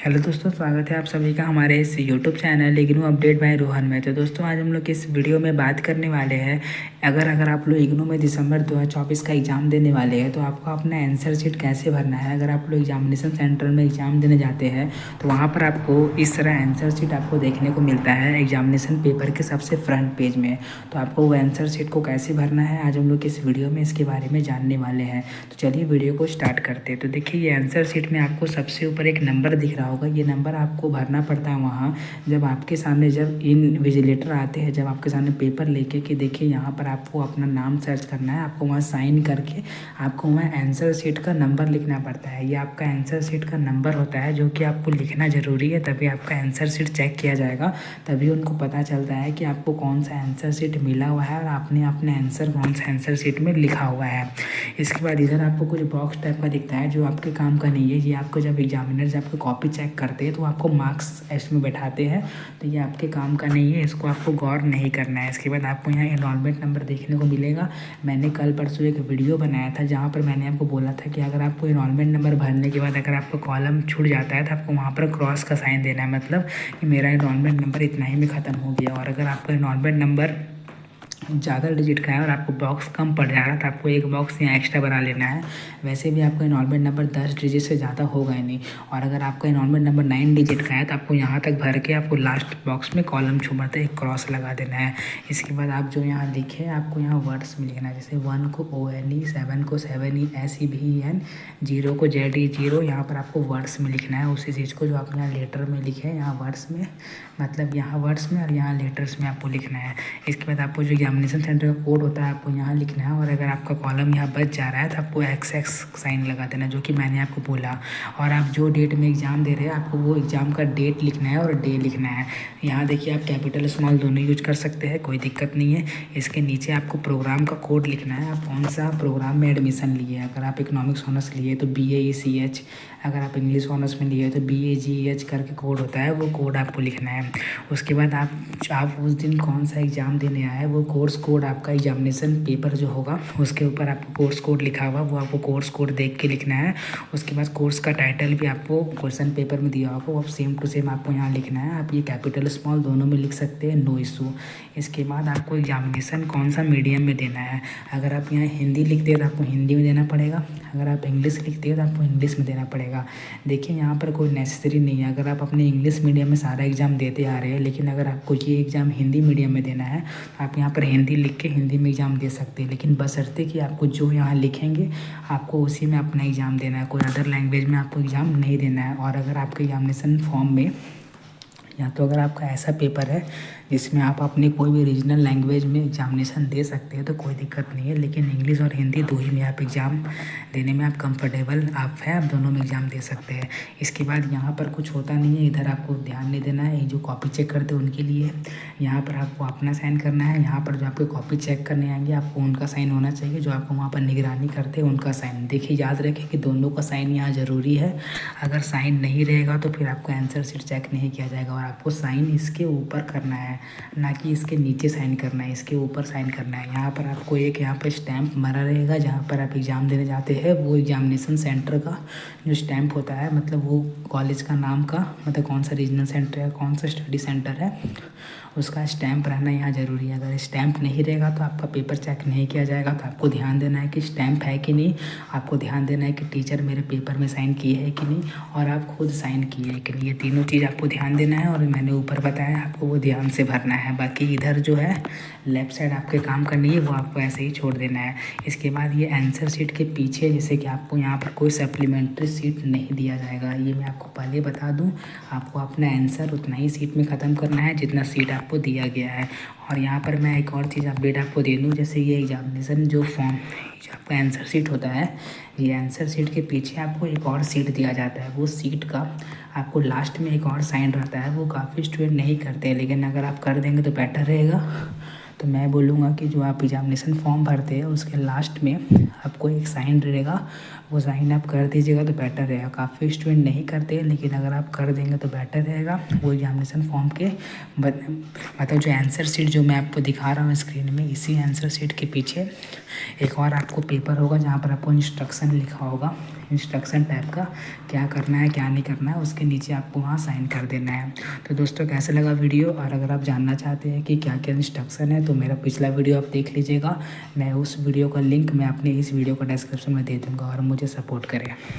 Hello दोस्तों, स्वागत है आप सभी का हमारे इस YouTube channel IGNOU update bye Rohan में। तो दोस्तों आज हम लोग इस वीडियो में बात करने वाले हैं, अगर आप लोग इग्नू में दिसंबर 2024 का एग्ज़ाम देने वाले हैं तो आपको अपना आंसर शीट कैसे भरना है। अगर आप लोग एग्जामिनेशन सेंटर में एग्ज़ाम देने जाते हैं तो वहाँ पर आपको इस तरह आंसर शीट आपको देखने को मिलता है एग्जामिनेशन पेपर के सबसे फ्रंट पेज में। तो आपको वो आंसर शीट को कैसे भरना है आज हम लोग इस वीडियो में इसके बारे में जानने वाले हैं। तो चलिए वीडियो को स्टार्ट करते हैं। तो देखिए, ये आंसर शीट में आपको सबसे ऊपर एक नंबर दिख रहा होगा। ये नंबर आपको भरना पड़ता है वहाँ जब आपके सामने जब इन्विजिलेटर आते हैं, जब आपके सामने पेपर लेके कि देखिए यहाँ पर आपको अपना नाम सर्च करना है, आपको वहाँ साइन करके आपको वहाँ आंसर शीट का नंबर लिखना पड़ता है। ये आपका आंसर शीट का नंबर होता है जो कि आपको लिखना ज़रूरी है, तभी आपका आंसर शीट चेक किया जाएगा। तभी उनको पता चलता है कि आपको कौन सा आंसर शीट मिला हुआ है और आपने अपने आंसर कौन सा आंसर शीट में लिखा हुआ है। इसके बाद इधर आपको कुछ बॉक्स टाइप का दिखता है जो आपके काम का नहीं है। ये आपको जब एग्जामिनर जब आपको कॉपी चेक करते हैं तो आपको मार्क्स इसमें बैठाते हैं, तो ये आपके काम का नहीं है, इसको आपको गौर नहीं करना है। इसके बाद आपको यहाँ एनरोलमेंट नंबर देखने को मिलेगा। मैंने कल परसों एक वीडियो बनाया था जहाँ पर मैंने आपको बोला था कि अगर आपको एनरोलमेंट नंबर भरने के बाद अगर आपका कॉलम छूट जाता है तो आपको वहाँ पर क्रॉस का साइन देना है, मतलब कि मेरा एनरोलमेंट नंबर इतना ही में ख़त्म हो गया। और अगर आपका एनरोलमेंट नंबर ज़्यादा डिजिट का है और आपको बॉक्स कम पड़ जा रहा है तो आपको एक बॉक्स यहाँ एक्स्ट्रा बना लेना है। वैसे भी आपका एनरोलमेंट नंबर 10 डिजिट से ज़्यादा होगा ही नहीं। और अगर आपका एनरोलमेंट नंबर 9 डिजिट का है तो आपको यहाँ तक भर के आपको लास्ट बॉक्स में कॉलम छूमते एक क्रॉस लगा देना है। इसके बाद आप जो यहाँ लिखे आपको यहाँ वर्ड्स में लिखना है, जैसे 1 को ONE, 7 को 7E, SEVEN, 0 को ZE 0। यहाँ पर आपको वर्ड्स में लिखना है उसी चीज़ को जो आप यहाँ लेटर में लिखे हैं, यहाँ वर्ड्स में, मतलब यहाँ वर्ड्स में और यहाँ लेटर्स में आपको लिखना है। इसके बाद आपको जो एग्जामिनेशन सेंटर का कोड होता है आपको यहाँ लिखना है। और अगर आपका कॉलम यहाँ बच जा रहा है तो आपको XX साइन लगा देना, जो कि मैंने आपको बोला। और आप जो डेट में एग्ज़ाम दे रहे हैं आपको वो एग्ज़ाम का डेट लिखना है और डे लिखना है। यहाँ देखिए, आप कैपिटल स्मॉल दोनों यूज कर सकते हैं, कोई दिक्कत नहीं है। इसके नीचे आपको प्रोग्राम का कोड लिखना है, आप कौन सा प्रोग्राम में एडमिशन लिए। अगर आप इकोनॉमिक्स ऑनर्स लिए तो BAECH, अगर आप इंग्लिश ऑनर्स में लिए तो BAGEH करके कोड होता है, वो कोड आपको लिखना है। उसके बाद आप उस दिन कौन सा एग्ज़ाम देने आए वो कोर्स कोड आपका एग्जामिनेशन पेपर जो होगा उसके ऊपर आपको कोर्स कोड लिखा हुआ वो आपको कोर्स कोड देख के लिखना है। उसके बाद कोर्स का टाइटल भी आपको क्वेश्चन पेपर में दिया होगा, वो सेम टू सेम आपको यहाँ लिखना है। आप ये कैपिटल स्मॉल दोनों में लिख सकते हैं, नो इशू। इसके बाद आपको एग्जामिनेशन कौन सा मीडियम में देना है। अगर आप यहाँ हिंदी लिखते हैं तो आपको हिंदी में देना पड़ेगा, अगर आप इंग्लिश लिखते हैं तो आपको इंग्लिश में देना पड़ेगा। देखिए, यहाँ पर कोई नेसेसरी नहीं है। अगर आप अपने इंग्लिश मीडियम में सारा एग्ज़ाम देते आ रहे हैं, लेकिन अगर आपको ये एग्ज़ाम हिंदी मीडियम में देना है तो आप यहाँ पर हिंदी लिख के हिंदी में एग्ज़ाम दे सकते हैं, लेकिन बशर्ते कि आपको जो यहाँ लिखेंगे आपको उसी में अपना एग्ज़ाम देना है, कोई अदर लैंग्वेज में आपको एग्ज़ाम नहीं देना है। और अगर आपके एग्जामिनेशन फॉर्म में या तो अगर आपका ऐसा पेपर है जिसमें आप अपनी कोई भी रीजनल लैंग्वेज में एग्जामिनेशन दे सकते हैं तो कोई दिक्कत नहीं है, लेकिन इंग्लिश और हिंदी दो ही में आप एग्ज़ाम देने में आप कंफर्टेबल आप हैं, आप दोनों में एग्ज़ाम दे सकते हैं। इसके बाद यहाँ पर कुछ होता नहीं है, इधर आपको ध्यान नहीं देना है। ये जो कॉपी चेक करते हैं उनके लिए यहाँ पर आपको अपना साइन करना है। यहाँ पर जो आपके कॉपी चेक करने आएंगे आपको उनका साइन होना चाहिए, जो आपको वहाँ पर निगरानी करते हैं उनका साइन। देखिए, याद रखें कि दोनों का साइन यहाँ ज़रूरी है। अगर साइन नहीं रहेगा तो फिर आपको आंसर शीट चेक नहीं किया जाएगा। और आपको साइन इसके ऊपर करना है, ना कि इसके नीचे साइन करना है, इसके ऊपर साइन करना है। यहाँ पर आपको एक यहाँ पर स्टैंप मरा रहेगा जहाँ पर आप एग्ज़ाम देने जाते हैं, वो एग्जामिनेशन सेंटर का जो स्टैंप होता है, मतलब वो कॉलेज का नाम का, मतलब कौन सा रीजनल सेंटर है, कौन सा स्टडी सेंटर है, उसका स्टैंप रहना यहाँ ज़रूरी है। अगर स्टैंप नहीं रहेगा तो आपका पेपर चेक नहीं किया जाएगा। तो आपको ध्यान देना है कि स्टैंप है कि नहीं, आपको ध्यान देना है कि टीचर मेरे पेपर में साइन किए है कि नहीं, और आप खुद साइन किए है कि नहीं। ये तीनों चीज़ आपको ध्यान देना है और मैंने ऊपर बताया आपको वो ध्यान से भरना है। बाकी इधर जो है लेफ़्ट साइड आपके काम का नहीं है, वो आपको ऐसे ही छोड़ देना है। इसके बाद ये आंसर शीट के पीछे जैसे कि आपको यहाँ पर कोई सप्लीमेंट्री सीट नहीं दिया जाएगा, ये मैं आपको पहले बता दूँ। आपको अपना आंसर उतना ही सीट में ख़त्म करना है जितना सीट आपको दिया गया है। और यहाँ पर मैं एक और चीज़ अपडेट आपको दे दूँ, जैसे ये एग्जामिनेशन जो फॉर्म जो आपका आंसर शीट होता है, ये आंसर शीट के पीछे आपको एक और सीट दिया जाता है। वो सीट का आपको लास्ट में एक और साइन रहता है, वो काफ़ी स्टूडेंट नहीं करते हैं, लेकिन अगर आप कर देंगे तो बेटर रहेगा। तो मैं बोलूँगा कि जो आप एग्जामिनेशन फॉर्म भरते हैं उसके लास्ट में आपको एक साइन रहेगा, वो साइन आप कर दीजिएगा तो बेटर रहेगा। काफ़ी स्टूडेंट नहीं करते हैं, लेकिन अगर आप कर देंगे तो बेटर रहेगा। वो एग्जामिनेशन फॉर्म के मतलब जो आंसर शीट जो मैं आपको दिखा रहा हूँ स्क्रीन में, इसी आंसर शीट के पीछे एक और आपको पेपर होगा जहाँ पर आपको इंस्ट्रक्शन लिखा होगा। इंस्ट्रक्शन टाइप का, क्या करना है क्या नहीं करना है, उसके नीचे आपको वहाँ साइन कर देना है। तो दोस्तों कैसे लगा वीडियो, और अगर आप जानना चाहते हैं कि क्या क्या इंस्ट्रक्शन है तो मेरा पिछला वीडियो आप देख लीजिएगा। मैं उस वीडियो का लिंक मैं अपने इस वीडियो को डिस्क्रिप्शन में दे दूँगा, और मुझे सपोर्ट करें।